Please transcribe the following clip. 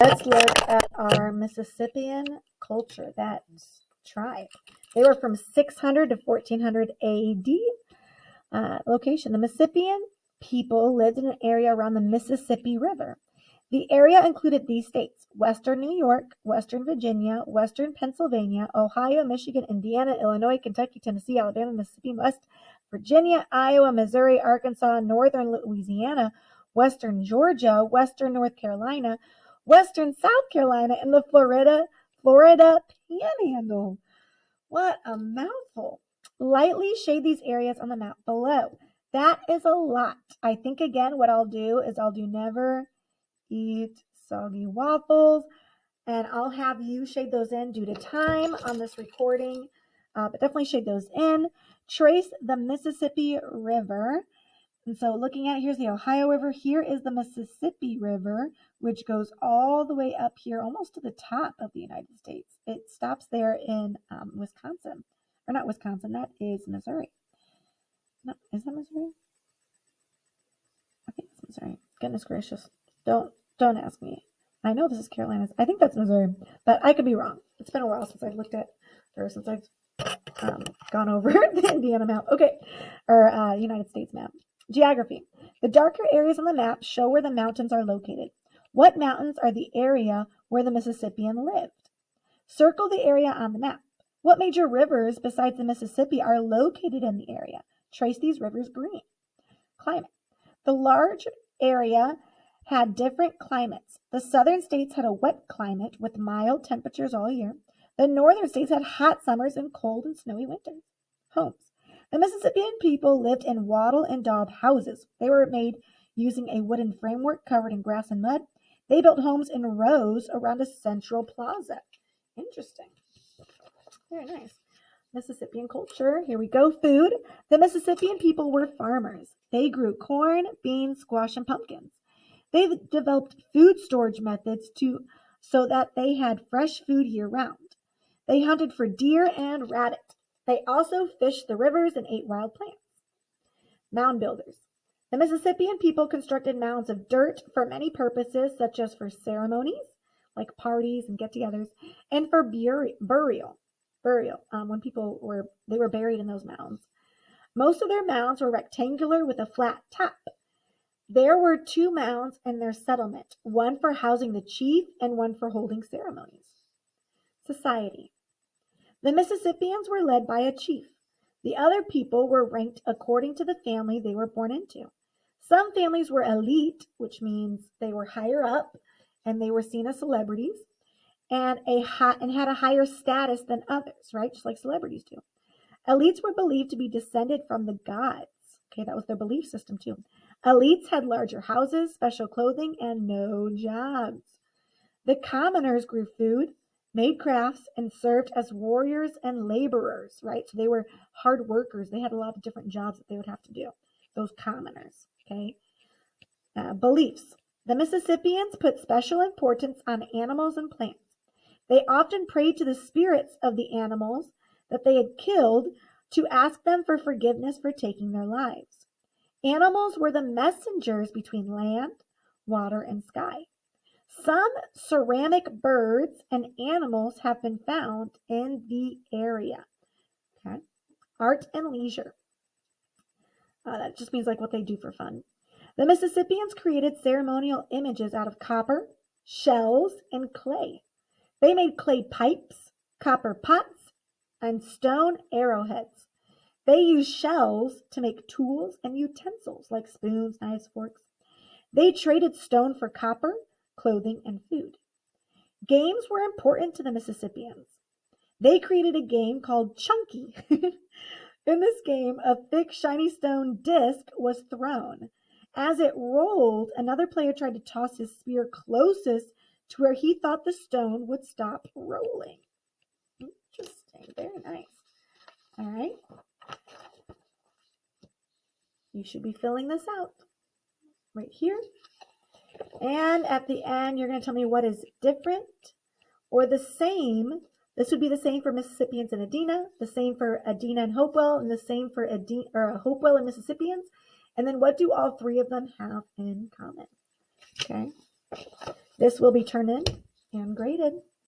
Let's look at our Mississippian culture, that tribe. They were from 600 to 1400 AD. Location. The Mississippian people lived in an area around the Mississippi River. The area included these states: Western New York, Western Virginia, Western Pennsylvania, Ohio, Michigan, Indiana, Illinois, Kentucky, Tennessee, Alabama, Mississippi, West Virginia, Iowa, Missouri, Arkansas, Northern Louisiana, Western Georgia, Western North Carolina, Western South Carolina, and the Florida Panhandle. What a mouthful. Lightly shade these areas on the map below. That is a lot. I think, again, what I'll do is I'll do never eat soggy waffles, and I'll have you shade those in due to time on this recording, but definitely shade those in. Trace the Mississippi River. And so looking at it, here's the Ohio River. Here is the Mississippi River, which goes all the way up here, almost to the top of the United States. It stops there in Wisconsin. Or not Wisconsin, that is Missouri. No, is that Missouri? I think it's Missouri. Goodness gracious. Don't ask me. I know this is Carolina. I think that's Missouri, but I could be wrong. It's been a while since I've looked at, or since I've gone over the Indiana map. Okay, or United States map. Geography. The darker areas on the map show where the mountains are located. What mountains are the area where the Mississippian lived? Circle the area on the map. What major rivers besides the Mississippi are located in the area? Trace these rivers green. Climate. The large area had different climates. The southern states had a wet climate with mild temperatures all year. The northern states had hot summers and cold and snowy winters. Homes. The Mississippian people lived in wattle and daub houses. They were made using a wooden framework covered in grass and mud. They built homes in rows around a central plaza. Interesting. Very nice. Mississippian culture. Here we go. Food. The Mississippian people were farmers. They grew corn, beans, squash, and pumpkins. They developed food storage methods so that they had fresh food year-round. They hunted for deer and rabbit. They also fished the rivers and ate wild plants. Mound builders. The Mississippian people constructed mounds of dirt for many purposes, such as for ceremonies, like parties and get-togethers, and for burial. When people were buried in those mounds. Most of their mounds were rectangular with a flat top. There were 2 mounds in their settlement, one for housing the chief and one for holding ceremonies. Society. The Mississippians were led by a chief. The other people were ranked according to the family they were born into. Some families were elite, which means they were higher up and they were seen as celebrities and had a higher status than others, right? Just like celebrities do. Elites were believed to be descended from the gods. Okay, that was their belief system too. Elites had larger houses, special clothing, and no jobs. The commoners grew food, made crafts, and served as warriors and laborers, right? So they were hard workers. They had a lot of different jobs that they would have to do, those commoners, okay? Beliefs. The Mississippians put special importance on animals and plants. They often prayed to the spirits of the animals that they had killed to ask them for forgiveness for taking their lives. Animals were the messengers between land, water, and sky. Some ceramic birds and animals have been found in the area. Okay. Art and leisure. That just means like what they do for fun. The Mississippians created ceremonial images out of copper, shells, and clay. They made clay pipes, copper pots, and stone arrowheads. They used shells to make tools and utensils like spoons, knives, forks. They traded stone for copper, clothing, and food. Games were important to the Mississippians. They created a game called Chunky. In this game, a thick, shiny stone disc was thrown. As it rolled, another player tried to toss his spear closest to where he thought the stone would stop rolling. Interesting. Very nice. All right. You should be filling this out right here. And at the end, you're going to tell me what is different or the same. This would be the same for Mississippians and Adena, the same for Adena and Hopewell, and the same for Hopewell and Mississippians. And then what do all 3 of them have in common? Okay. This will be turned in and graded.